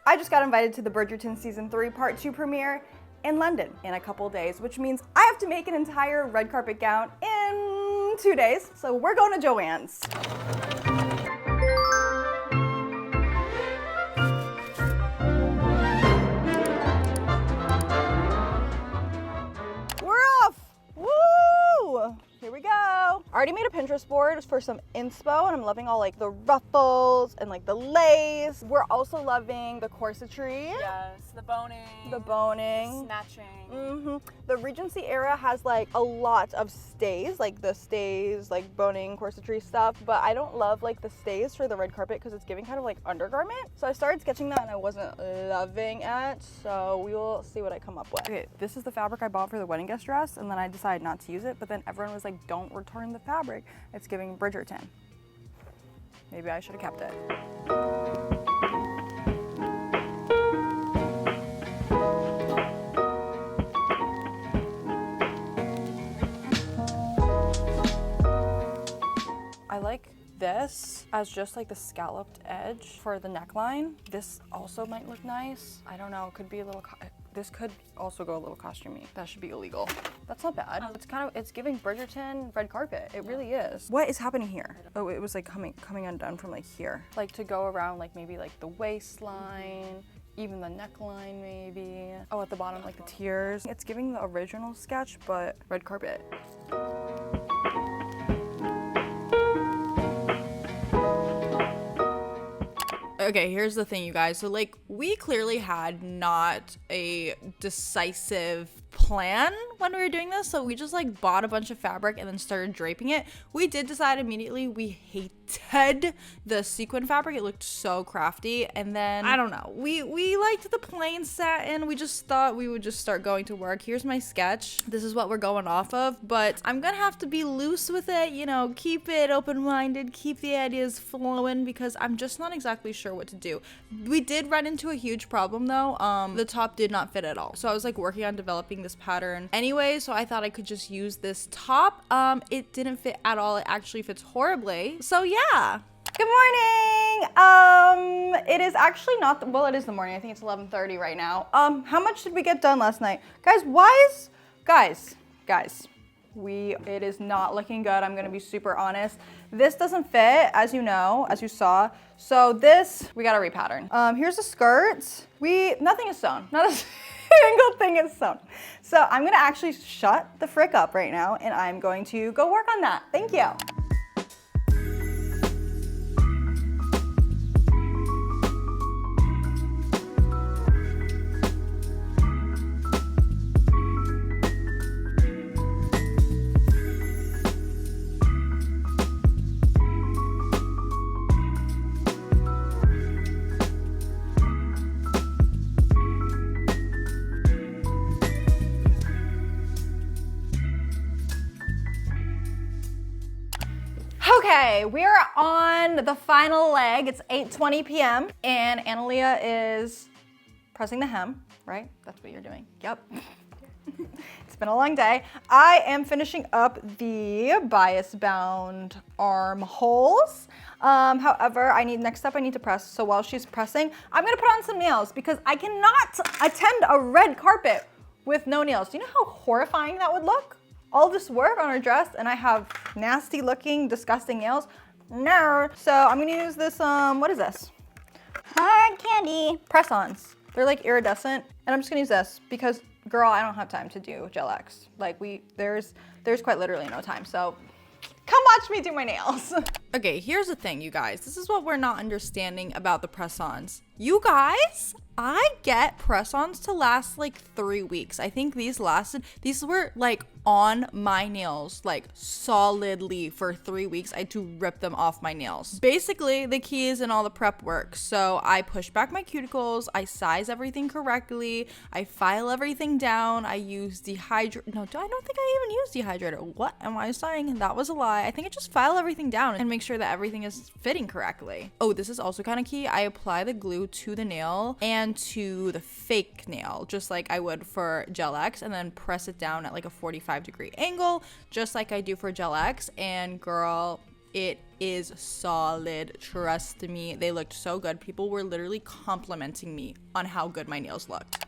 I just got invited to the Bridgerton Season 3 Part 2 premiere in London in a couple days, which means I have to make an entire red carpet gown in 2 days. So we're going to Joann's. We're off! Woo! Here we go. I already made a Pinterest board for some inspo, and I'm loving all like the ruffles and like the lace. We're also loving the corsetry. Yes, the boning. The boning. The snatching. The Regency era has like a lot of stays, like the stays, like boning, corsetry stuff, but I don't love like the stays for the red carpet because it's giving kind of like undergarment. So I started sketching that and I wasn't loving it, so we will see what I come up with. Okay, this is the fabric I bought for the wedding guest dress, and then I decided not to use it, but then everyone was like, don't return the fabric. It's giving Bridgerton. Maybe I should have kept it. I like this as just like the scalloped edge for the neckline. This also might look nice. I don't know, it could be a little, this could also go a little costumey. That should be illegal. That's not bad. It's giving Bridgerton red carpet. It really is. What is happening here? Oh, it was like coming undone from like here. Like to go around like maybe like the waistline, even the neckline maybe. Oh, at the bottom like the tiers. It's giving the original sketch, but red carpet. Okay, here's the thing, you guys. So like we clearly had not a decisive plan when we were doing this, so we just like bought a bunch of fabric and then started draping it. We did decide immediately we hated the sequin fabric. It looked so crafty, and then I don't know, we liked the plain satin. We just thought we would just start going to work. Here's my sketch. This is what we're going off of, but I'm gonna have to be loose with it, you know, keep it open-minded, keep the ideas flowing, because I'm just not exactly sure what to do. We did run into a huge problem though. The top did not fit at all, so I was like working on developing this pattern anyway, so I thought I could just use this top. It didn't fit at all. It actually fits horribly, so yeah. Good morning. It is actually not well, it is the morning. I think it's 11:30 right now. How much did we get done last night, guys? It is not looking good. I'm gonna be super honest. This doesn't fit, as you know, as you saw. So this, we gotta repattern. Here's the skirt. Nothing is sewn. Not a single thing is sewn. So I'm gonna actually shut the frick up right now, and I'm going to go work on that. Thank you. Okay, we are on the final leg. It's 8:20 p.m. and Analia is pressing the hem, right? That's what you're doing. Yep. It's been a long day. I am finishing up the bias bound armholes. However, next up I need to press. So while she's pressing, I'm gonna put on some nails because I cannot attend a red carpet with no nails. Do you know how horrifying that would look? All this work on her dress and I have nasty looking, disgusting nails. No. So I'm gonna use this, what is this? Hard candy press-ons. They're like iridescent, and I'm just gonna use this because, girl, I don't have time to do Gel X. Like there's quite literally no time, so come watch me do my nails. Okay, here's the thing, you guys. This is what we're not understanding about the press-ons. You guys, I get press-ons to last like 3 weeks. I think these were like on my nails like solidly for 3 weeks. I had to rip them off my nails. Basically, the key is in all the prep work. So I push back my cuticles, I size everything correctly, I file everything down, I use dehydrator. No, I don't think I even use dehydrator. What am I saying? That was a lie. I think I just file everything down and make sure that everything is fitting correctly. Oh, this is also kind of key. I apply the glue to the nail and to the fake nail, just like I would for Gel X, and then press it down at like a 45-degree angle, just like I do for Gel X. And girl, it is solid. Trust me, they looked so good. People were literally complimenting me on how good my nails looked.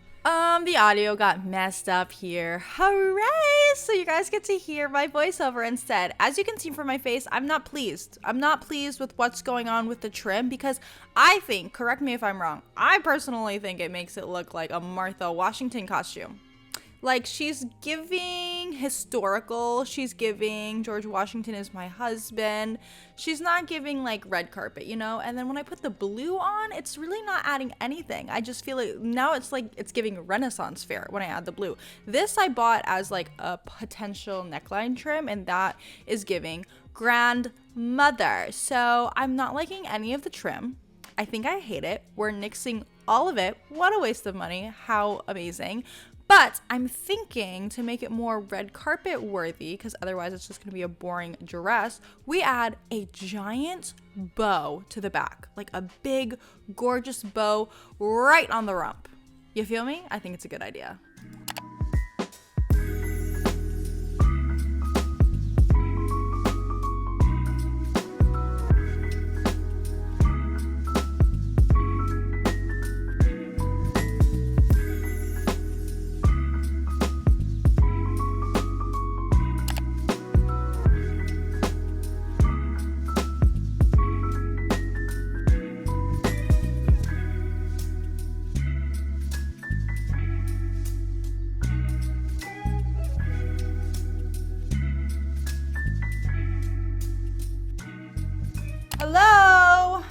The audio got messed up here. Hooray! So you guys get to hear my voiceover instead. As you can see from my face, I'm not pleased. I'm not pleased with what's going on with the trim because I think, correct me if I'm wrong, I personally think it makes it look like a Martha Washington costume. Like, she's giving historical, she's giving George Washington is my husband. She's not giving like red carpet, you know? And then when I put the blue on, it's really not adding anything. I just feel like now it's like it's giving Renaissance fair when I add the blue. This I bought as like a potential neckline trim, and that is giving grandmother. So I'm not liking any of the trim. I think I hate it. We're nixing all of it. What a waste of money. How amazing. But I'm thinking to make it more red carpet worthy, because otherwise it's just going to be a boring dress, we add a giant bow to the back. Like a big, gorgeous bow right on the rump. You feel me? I think it's a good idea. Hello!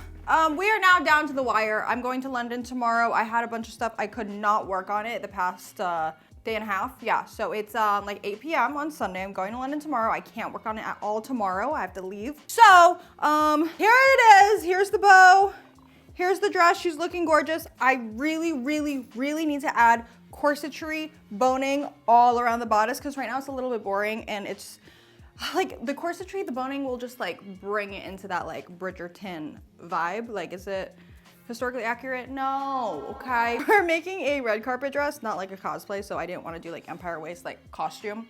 We are now down to the wire. I'm going to London tomorrow. I had a bunch of stuff. I could not work on it the past day and a half. Yeah, so it's like 8 p.m. on Sunday. I'm going to London tomorrow. I can't work on it at all tomorrow. I have to leave. So, here it is. Here's the bow. Here's the dress. She's looking gorgeous. I really, really, really need to add corsetry, boning all around the bodice, because right now it's a little bit boring, and it's like the corsetry, the boning will just like bring it into that like Bridgerton vibe. Like, is it historically accurate? No, okay. We're making a red carpet dress, not like a cosplay, so I didn't want to do like Empire Waist like costume.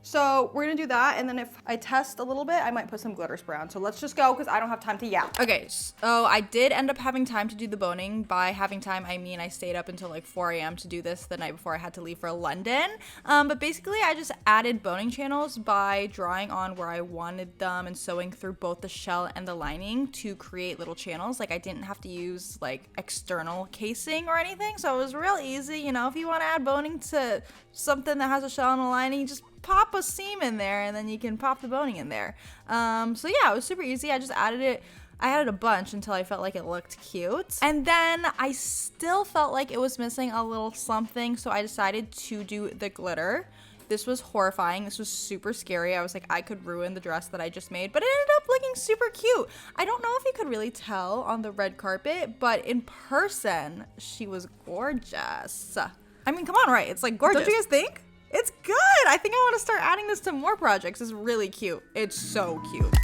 So we're gonna do that, and then if I test a little bit, I might put some glitter spray on. So let's just go, because I don't have time to yap. Okay, so I did end up having time to do the boning. By having time, I mean I stayed up until like 4 a.m. to do this the night before I had to leave for London. But basically I just added boning channels by drawing on where I wanted them and sewing through both the shell and the lining to create little channels. Like, I didn't have to use like external casing or anything, so it was real easy. You know, if you want to add boning to something that has a shell and a lining, just pop a seam in there and then you can pop the boning in there. So yeah, it was super easy. I just added it. I added a bunch until I felt like it looked cute. And then I still felt like it was missing a little something, so I decided to do the glitter. This was horrifying. This was super scary. I was like, I could ruin the dress that I just made, but it ended up looking super cute. I don't know if you could really tell on the red carpet, but in person, she was gorgeous. I mean, come on, right? It's like gorgeous. Don't you guys think? It's good. I think I want to start adding this to more projects. It's really cute. It's so cute.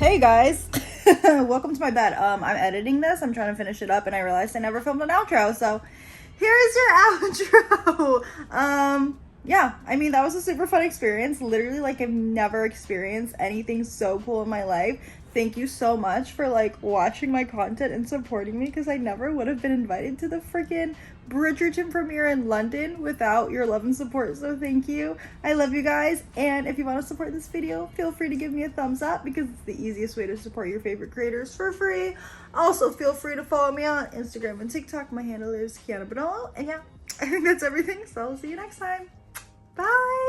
Hey guys, Welcome to my bed. I'm editing this. I'm trying to finish it up, and I realized I never filmed an outro, so here is your outro. Yeah, I mean, that was a super fun experience. Literally, like, I've never experienced anything so cool in my life. Thank you so much for, like, watching my content and supporting me, because I never would have been invited to the freaking Bridgerton premiere in London without your love and support, so thank you. I love you guys, and if you want to support this video, feel free to give me a thumbs up, because it's the easiest way to support your favorite creators for free. Also, feel free to follow me on Instagram and TikTok. My handle is Kiana Bonollo, and yeah, I think that's everything, so I'll see you next time. Bye!